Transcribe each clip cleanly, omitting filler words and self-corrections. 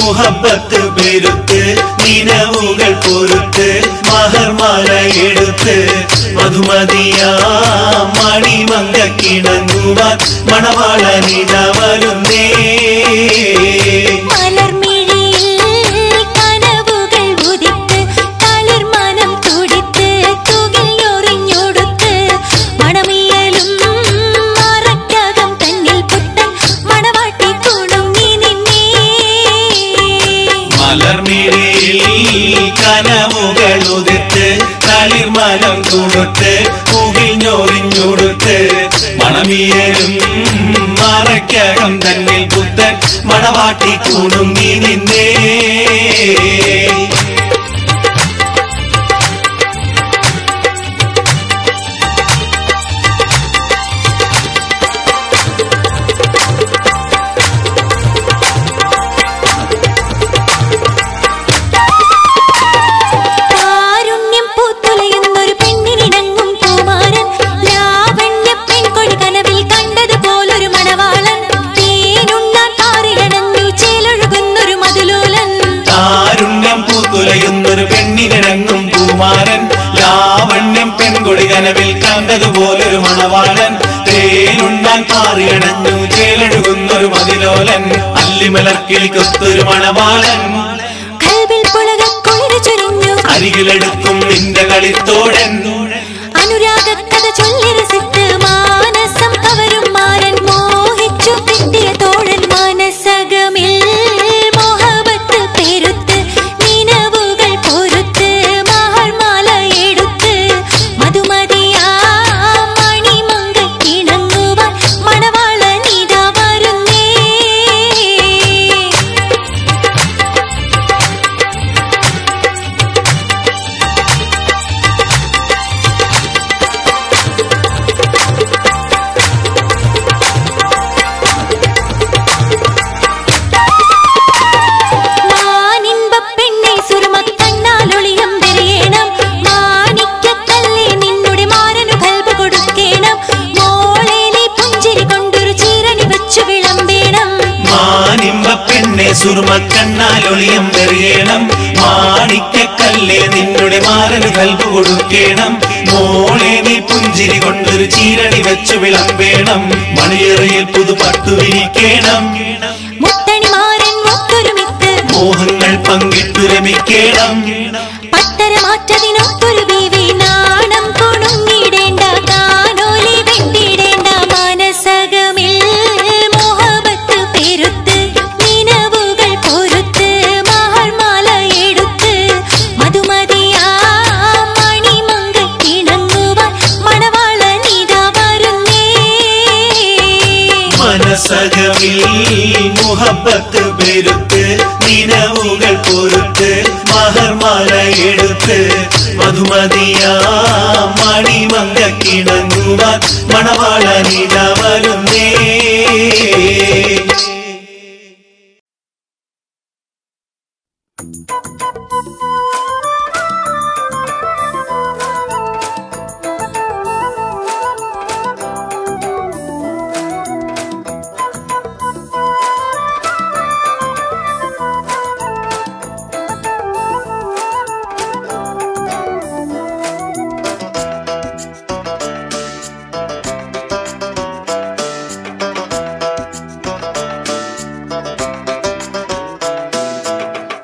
മുഹബത്ത് പെരുത്ത് നിനവുകൾ പൊറുത്ത് മഹർമാല എടുത്ത് മധുമതിയാ മണിമങ്കക്കിണങ്ങുവാൻ മണവാളനിത വരുന്നേ തളിർമനം കൊടുത്ത് മുകിഞ്ഞൊറിഞ്ഞൊടുത്ത് മണമിയലും മറയ്ക്കകം തന്നിൽ പുത്തൻ മണവാട്ടി കുണുങ്ങി നിന്നേ പെണ്ണിനിണങ്ങും പൂമാരൻ ലാവണ്യം പെൺകൊടി കനവിൽ കണ്ടതുപോലൊരു മണവാളൻ തേനുണ്ടാൻ പാറിയണഞ്ഞു ചേലഴുകുന്നൊരു മതിലോലൻ അല്ലിമലർക്കിളിക്കൊത്തൊരു മണവാളൻ അരികിലെടുക്കും നിന്റെ കളിത്തോടൻ അനുരാഗക്കഥ ചൊല്ലി രസിത്ത് മാനസം കവരും മാരൻ മോഹിച്ചു കിട്ടിയ തോഴൻ മനസകമിൽ മോഹബത്ത് പെരുത്ത് നിനവുകൾ പൊറുത്ത് മഹർമാല എടുത്ത് മധുമതിയാ മണിമങ്കക്കിണങ്ങുവാൻ മണവാളനിത വരുന്നേ സുർമക്കണ്ണാലൊളിയം വെറിയണം മാണിക്കക്കല്ലേ നിന്നുടെ മാരന് കൽബ് കൊടുക്കേണം മോളെ നീ പുഞ്ചിരി കൊണ്ടൊരു ചീരണി വെച്ചു വിളമ്പേണം മണിയറയിൽ പുതുപട്ടു വിരിക്കണം മോഹങ്ങൾ പങ്കിട്ടു രമിക്കണം പത്തരമാറ്റതിനൊത്തൊരു ബീവി നാണം കൊണുങ്ങിടേണ്ട കാനോലി വെട്ടിടേണ്ട മനസകമിൽ മോഹബത്ത് പെരുത്ത് നിനവുകൾ പൊറുത്ത് മഹർമാല എടുത്ത് മധുമതിയാ മണിമങ്കക്കിണങ്ങുവാൻ മണവാളനിത വരുന്നേ മനസകമിൽ മുഹബത്ത് പെരുത്ത് നിനവുകൾ പൊറുത്ത് മഹർമാല എടുത്ത് മധുമതിയാ മണിമങ്കക്കിണങ്ങുവാൻ മണവാളനിത വരുന്നേ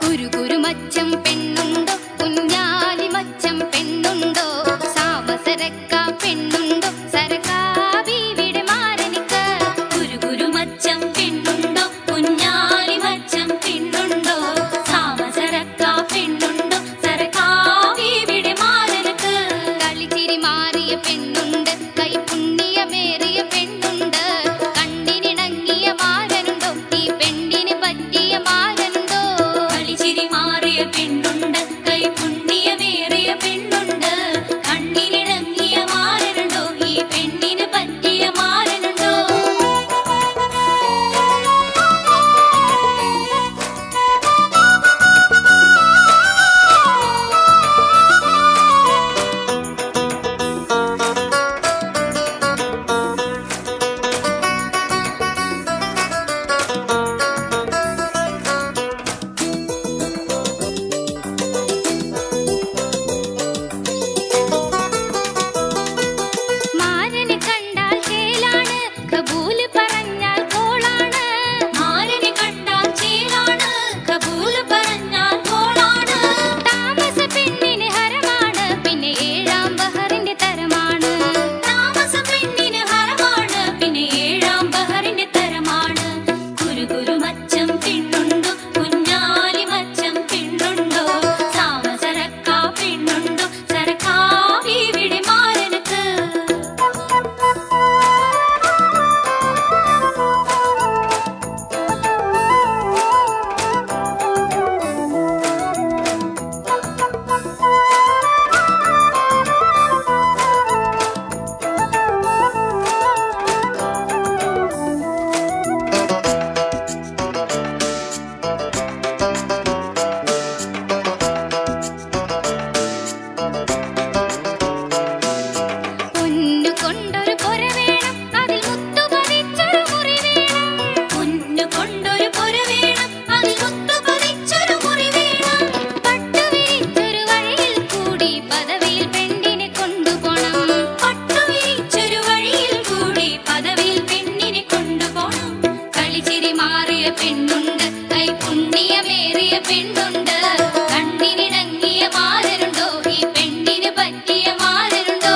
കുരു കുരു മച്ചം പുണ്യമേറിയ പെണ്ണുണ്ട്. കണ്ണിനിണങ്ങിയ മാരനുണ്ടോ? ഈ പെണ്ണിന് പറ്റിയ മാരനുണ്ടോ?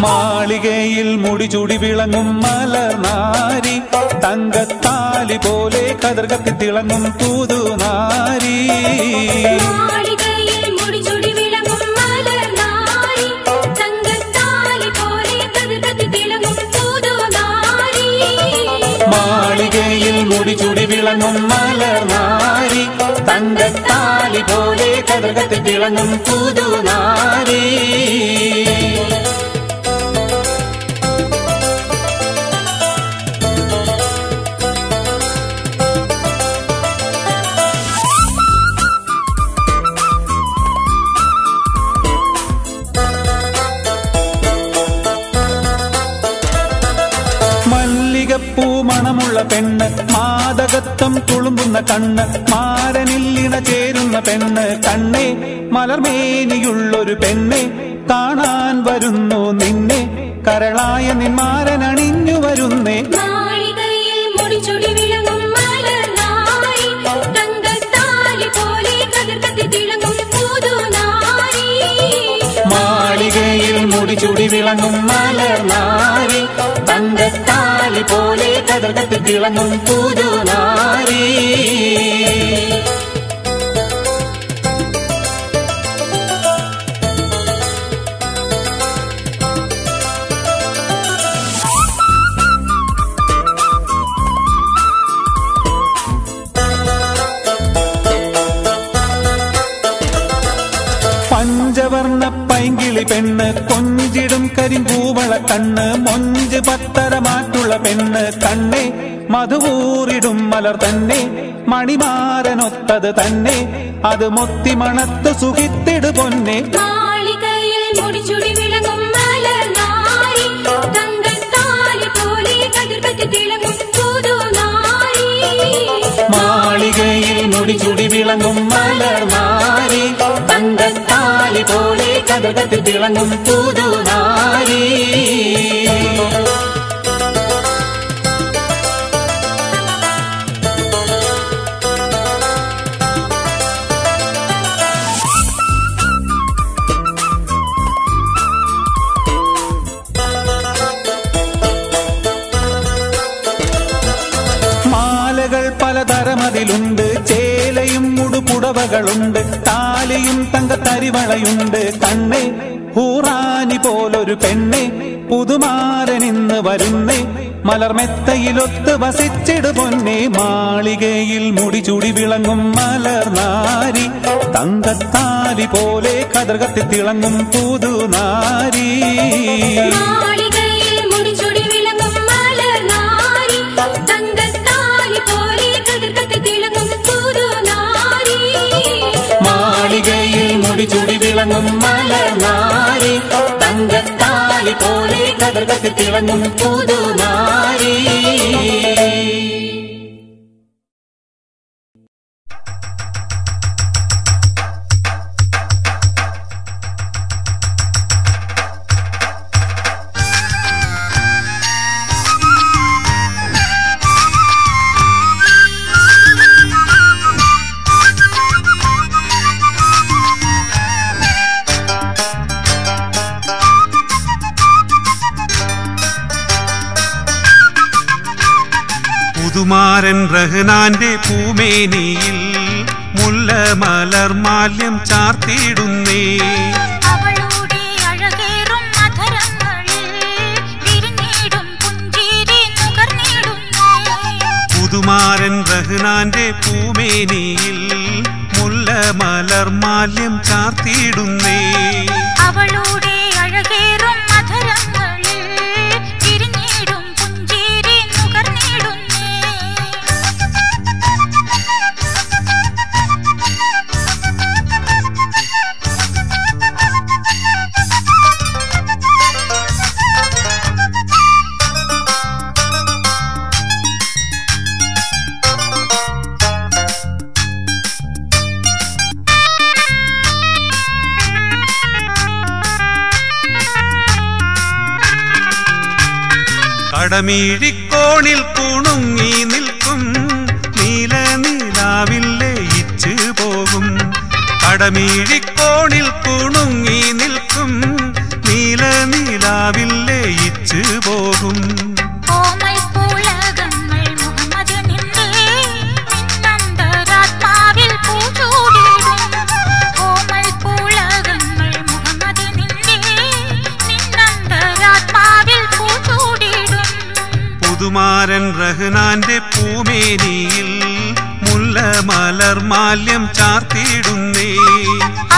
മാളികയിൽ മുടിചൂടി വിളങ്ങും മലർനാരി, തങ്കത്താലി പോലെ കതിർകത്തി തിളങ്ങും പുതുനാരി. മാളികയിൽ മുടിചൂടി വിളങ്ങും മലർനാരി, തങ്കത്താലി പോലെ കതിർകത്തി തിളങ്ങും പുതുനാരി. മാളികയിൽ മുടിചൂടി വിളങ്ങും മലർനാരി, തങ്കത്താലി പോലെ കതിർകത്തി തിളങ്ങും പുതുനാരി. മല്ലികപ്പൂ മണമുള്ള പെണ്ണ്, മാദകത്വം തുളുമ്പുന്ന കണ്ണ്, മാരനില്ലിണ ചേരുന്ന പെണ്ണ്, കണ്ണേ മലർമേനിയുള്ളൊരു പെണ്ണെ, കാണാൻ വരുന്നു നിന്നെ, കരളായ നിന്മാരനണിഞ്ഞു വരുന്നേ. മാളികയിൽ മുടിചൂടി വിളങ്ങും മലർനാരി, തങ്കത്താലി പോലെ കതിർകത്തി തിളങ്ങും പുതുനാരി. മാളികയിൽ മുടിചൂടി വിളങ്ങും മലർനാരി, തങ്കത്താലി പോലെ കതിർകത്തി തിളങ്ങും പുതുനാരി. പഞ്ചവർണ്ണ പൈങ്കിളി പെണ്ണ്, കൊഞ്ചിടും കരിങ്കൂവള കണ്ണ്, മൊഞ്ച് പത്തരമാറ്റുള്ള പെണ്ണ്, കണ്ണേ മധുവൂറിടും മലർ തന്നെ, മണിമാരനൊത്തത് തന്നെ, അത് മൊത്തി മണത്ത് സുഖിത്തിടു പൊന്നെ. മാളികയിൽ മുടിചൂടി വിളങ്ങും മലർനാരി, തങ്കത്താലി പോലെ കതിർകത്തി തിളങ്ങും പുതുനാരി. മാളികയിൽ മുടിചൂടി വിളങ്ങും മലർനാരി, തങ്കത്താലി പോലെ കതിർകത്തി തിളങ്ങും പുതുനാരി. മാലകൾ പലതരമതിലുണ്ട്, ചേലയും മുടുപുടവകളുണ്ട്, താലിയും തങ്കത്തരിവളയുണ്ട്, കണ്ണേ ഹൂറാനി പോലൊരു പെണ്ണെ, പുതുമാരനിന്ന് വരുന്നേ, മലർമെത്തയിലൊത്ത് വസിച്ചിടു പൊന്നെ. മാളികയിൽ മുടിചൂടി വിളങ്ങും മലർനാരി, തങ്കത്താലി പോലെ കതിർകത്തി തിളങ്ങും പുതുനാരി. മാളികയിൽ മുടിചൂടി വിളങ്ങും മലർനാരി, തിളങ്ങും മലനാരി തങ്കത്താലി പോലെ കതിർകത്തി തിളങ്ങും പുതുനാരി പുതുമാരൻ റഹ്നാന്റെ പൂമേനിയിൽ മുല്ല മലർമാല്യം ചാർത്തിയിടുന്നേ അവളുടെ അഴകേറും അധരങ്ങളിൽ വിരിഞ്ഞിടും പുഞ്ചിരി നുകർന്നിടുന്നേ പുതുമാരൻ റഹ്നാന്റെ പൂമേനിയിൽ മുല്ല മലർമാല്യം ചാർത്തിയിടുന്നേ അവളുടെ അഴകേറും അധരങ്ങളിൽ വിരിഞ്ഞിടും പുഞ്ചിരി നുകർന്നിടുന്നേ കടമീഴിക്കോണിൽ കുണുങ്ങി നിൽക്കും നീല നീലാവിൽ ലയിച്ചു പോകും കടമീഴിക്കോണിൽ കുണുങ്ങി നിൽക്കും നീല നീലാവിൽ ലയിച്ചു പോകും ഓമൽ പുളകങ്ങൾ മുഹമ്മദ് നിന്റെ നിന്നന്തരാത്മാവിൽ പൂച്ചൂടിടും ഓമൽ പുളകങ്ങൾ മുഹമ്മദ് നിന്റെ നിന്നന്തരാത്മാവിൽ പൂച്ചൂടിടും പുതുമാരൻ റഹ്നാന്റെ പൂമേനിയിൽ മുല്ല മലർമാല്യം ചാർത്തിയിടുന്നേ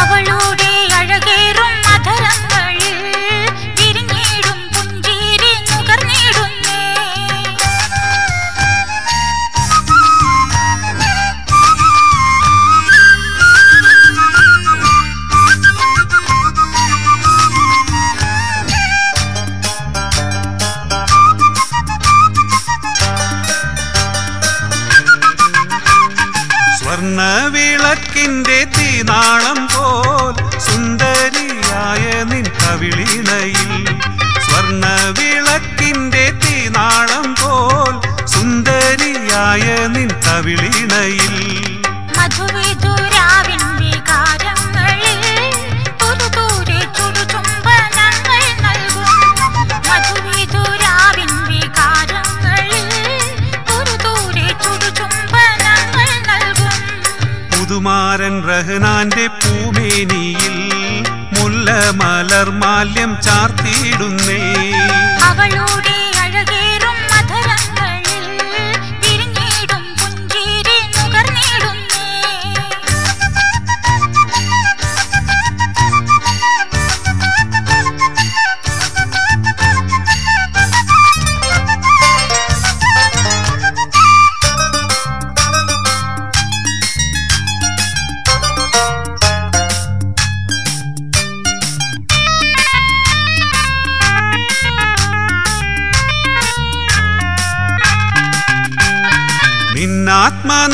അവളുടെ അഴകേറും അധരങ്ങളിൽ വിരിഞ്ഞിടും പുഞ്ചിരി നുകർന്നിടുന്നേ സ്വർണ്ണവിളക്കിന്റെ തീനാളം പോൽ സുന്ദരിയായ നിൻ കവിളിണയിൽ സ്വർണ്ണവിളക്കിന്റെ തീനാളം പോൽ സുന്ദരിയായ നിൻ കവിളിണയിൽ മധുവിധുരാവിൻ വികാരങ്ങളിൽ തുരുതൂരെ ചുടുചുംബനങ്ങൾ നൽകും മധുവിധുരാവിൻ വികാരങ്ങളിൽ തുരുതൂരെ ചുടുചുംബനങ്ങൾ നൽകും പുതുമാരൻ റഹ്നാന്റെ പൂമേനിയിൽ മുല്ല മലർമാല്യം ചാർത്തിയിടുന്നേ അവളുടെ അഴകേറും അധരങ്ങളിൽ വിരിഞ്ഞിടും പുഞ്ചിരി നുകർന്നിടുന്നേ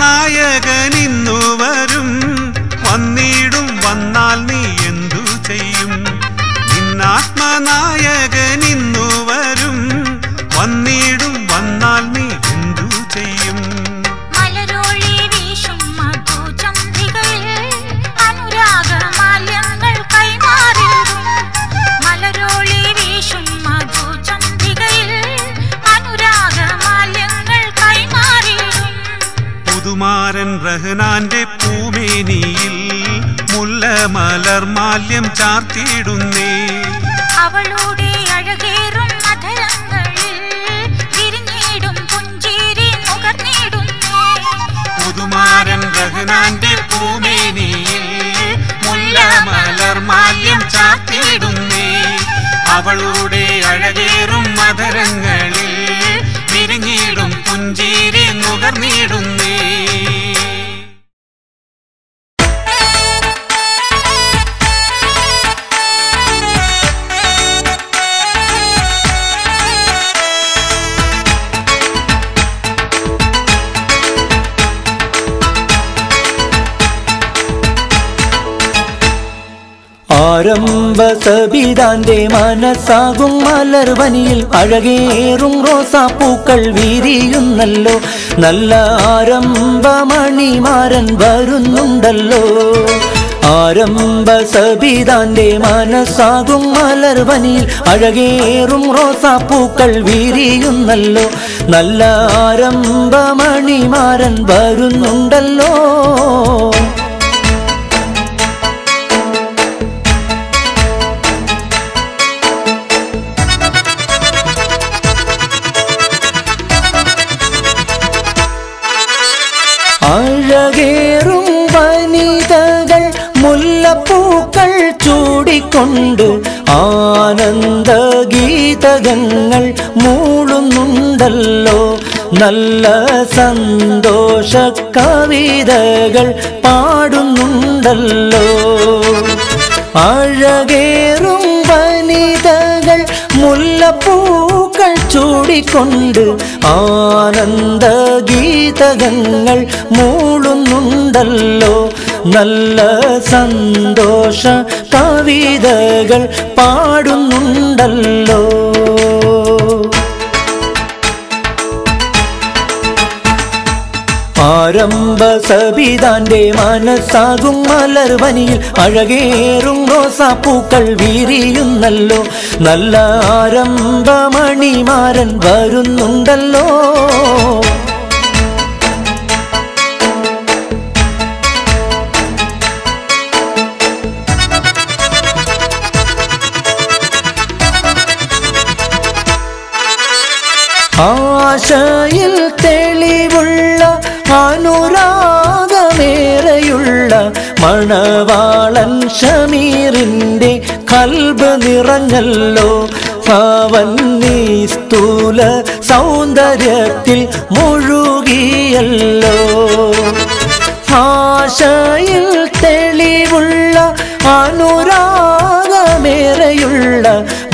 നിന്നാത്മനായകനിന്നു വരും വന്നിടും വന്നാൽ നീ എന്തു ചെയ്യും നിന്നാത്മനായകനിന്നു വരും വന്നിടും വന്നാൽ നീ എന്തു ചെയ്യും മലരോളി വീശും മധുചന്ദ്രികയിൽ അനുരാഗമാല്യങ്ങൾ കൈമാറിടും മലരോളി വീശും മധുചന്ദ്രികയിൽ അനുരാഗമാല്യങ്ങൾ കൈമാറിടും പുതുമാരൻ റഹ്നാന്റെ പൂമേനിയിൽ മുല്ല മലർമാല്യം ചാർത്തിയിടുന്നേ അവളുടെ അഴകേറും അധരങ്ങളിൽ വിരിഞ്ഞിടും പുഞ്ചിരി നുകർന്നിടുന്നേ പുതുമാരൻ റഹ്നാന്റെ പൂമേനിയിൽ മുല്ല മലർമാല്യം ചാർത്തിയിടുന്നേ അവളുടെ അഴകേറും മധുരങ്ങളിൽ വിരിഞ്ഞിടും പുഞ്ചിരി നുകർന്നിടുന്നേ ആരംഭ സബിതാന്റെ മനസ്സാകും മലർവനിയിൽ അഴകേറും റോസാപ്പൂക്കൾ വിരിയുന്നല്ലോ. നല്ല ആരംഭമണിമാരൻ വരുന്നുണ്ടല്ലോ. ആരംഭ സബിതാന്റെ മനസ്സാകും മലർവനിയിൽ അഴകേറും റോസാപ്പൂക്കൾ വിരിയുന്നല്ലോ. നല്ല ആരംഭമണിമാരൻ വരുന്നുണ്ടല്ലോ. അഴകേറും വനിതകൾ മുല്ലപ്പൂക്കൾ ചൂടിക്കൊണ്ട് ആനന്ദഗീതകങ്ങൾ മൂളുന്നുണ്ടല്ലോ. നല്ല സന്തോഷ കവിതകൾ പാടുന്നുണ്ടല്ലോ. അഴകേറും വനിതകൾ മുല്ലപ്പൂക്കൾ ചൂടിക്കൊണ്ട് ആനന്ദഗീതകങ്ങൾ മൂളുന്നുണ്ടല്ലോ. നല്ല സന്തോഷ കവിതകൾ പാടുന്നുണ്ടല്ലോ. ആരംഭ സബിതാന്റെ മനസ്സാകും മലർവനിയിൽ അഴകേറും റോസാപ്പൂക്കൾ വിരിയുന്നല്ലോ. നല്ല ആരംഭമണിമാരൻ വരുന്നുണ്ടല്ലോ. ആശയിൽ തെളിവുള്ള അനുരാഗമേറെയുള്ള മണവാളൻ ഷമീറിന്റെ കൽബ് നിറഞ്ഞല്ലോ. അവൻ നിസ്തൂല സൗന്ദര്യത്തിൽ മുഴുകിയല്ലോ. ആശയിൽ തെളിവുള്ള അനുരാഗമേറെയുള്ള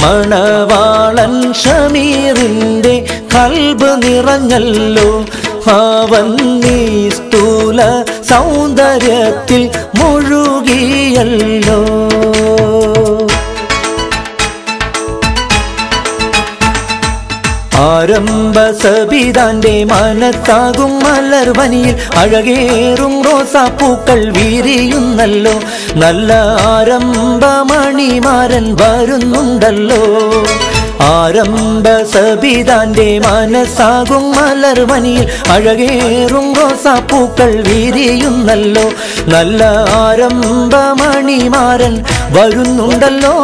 മണവാളൻ ഷമീറിന്റെ കൽബ് നിറഞ്ഞല്ലോ. അവൻ നിസ്തൂല സൗന്ദര്യത്തിൽ മുഴുകിയല്ലോ. ആരംഭ സബിതാന്റെ മനസ്സാകും മലർവനിയിൽ അഴകേറും റോസാപ്പൂക്കൾ വിരിയുന്നല്ലോ. നല്ല ആരംഭമണിമാരൻ വരുന്നുണ്ടല്ലോ. ആരംഭ സബിതാന്റെ മനസ്സാകും മലർവനിയിൽ അഴകേറും റോസാപ്പൂക്കൾ വിരിയുന്നല്ലോ. നല്ല ആരംഭമണിമാരൻ വരുന്നുണ്ടല്ലോ.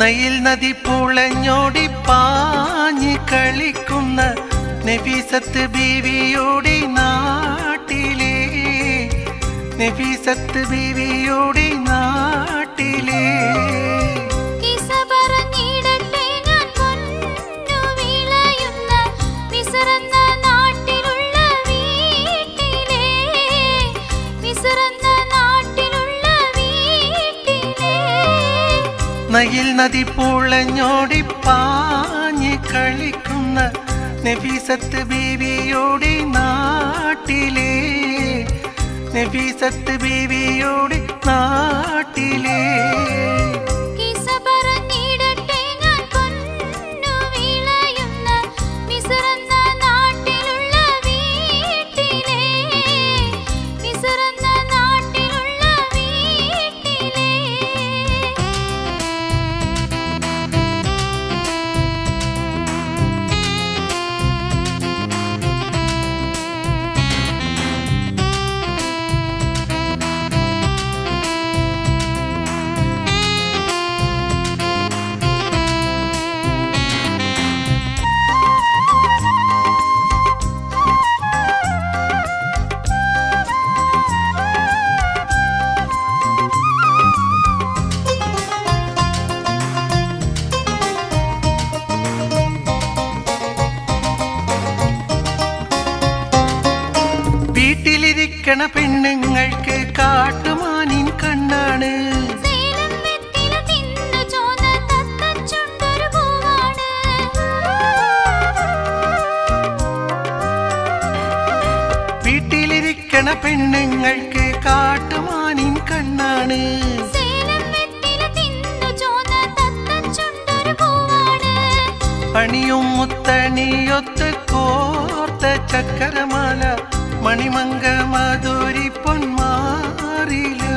നയിൽ നദി പുളഞ്ഞോടി പാഞ്ഞി കളിക്കുന്ന നഫീസത്ത് ബീവിയോടി നാട്ടിലെ, നഫീസത്ത് ബീവിയോടി നാട്ടിലെ. നയിൽ നദി പുളഞ്ഞോടി പാഞ്ഞി കളിക്കുന്ന നഫീസത്ത് ബീവിയോടി നാട്ടിലെ, നഫീസത്ത് ബീവിയോടി നാട്ടിലെ. വീട്ടിലിരിക്കണ പെണ്ണുങ്ങൾക്ക് കാട്ടുമാനിൻ കണ്ണാണ്. വീട്ടിലിരിക്കണ പെണ്ണുങ്ങൾക്ക് കാട്ടുമാനിൻ കണ്ണാണ്. അണിയും മുത്തണിയൊത്ത് കോർത്ത ചക്കരമാല മണിമങ്ക മധുരി പൊന്മാറിലായി.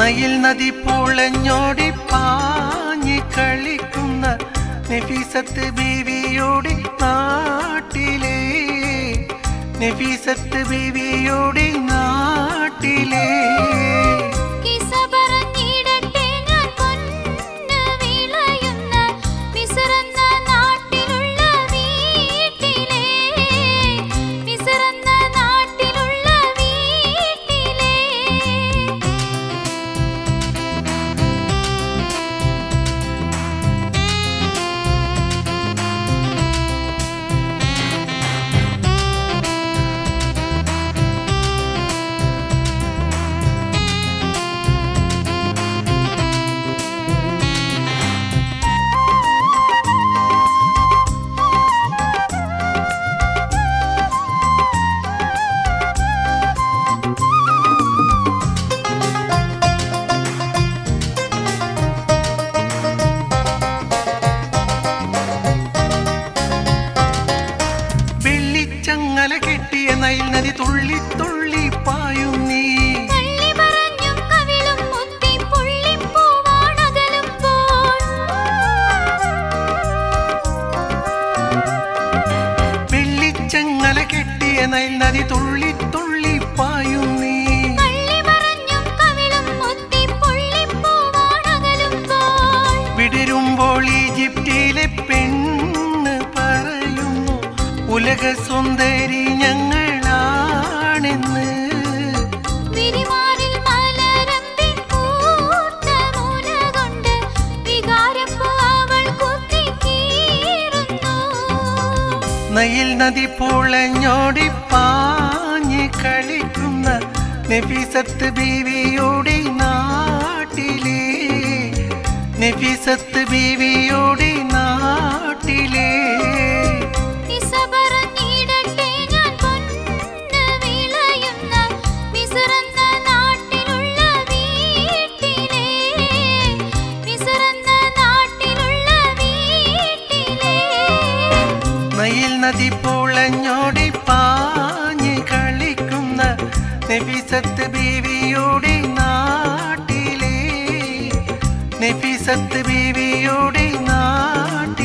നയിൽ നദി പുളഞ്ഞോടി പാഞ്ഞി കളിക്കുന്ന നഫീസത്ത് ബീവിയോടി നാട്ടിലെ, നഫീസത്ത് ബീവിയോടി നാട്ടിലെ. കെട്ടിയ നൈൽ നദി തുള്ളി തുള്ളി പായും നീ. വെള്ളിച്ചങ്ങല കെട്ടിയ നൈൽ നദി തുള്ളി തുള്ളി പായും നീ. വിടരുമ്പോൾ ഈജിപ്തിലെ പെണ്ണ് പറയുന്നു ഉലക സുന്ദരി ഞങ്ങളാണെന്ന്. നയിൽ നദി പുളഞ്ഞോടി പാഞ്ഞി കളിക്കുന്ന നഫീസത്ത് ബീവിയോടി നാട്ടിലെ, നഫീസത്ത് ബീവിയോടി നാട്ടിലെ. നയിൽ നദി പുളഞ്ഞോടി പാഞ്ഞി കളിക്കുന്ന നഫീസത്ത് ബീവിയോടി നാട്ടിലെ, നഫീസത്ത് ബീവിയോടി നാട്ടിലെ.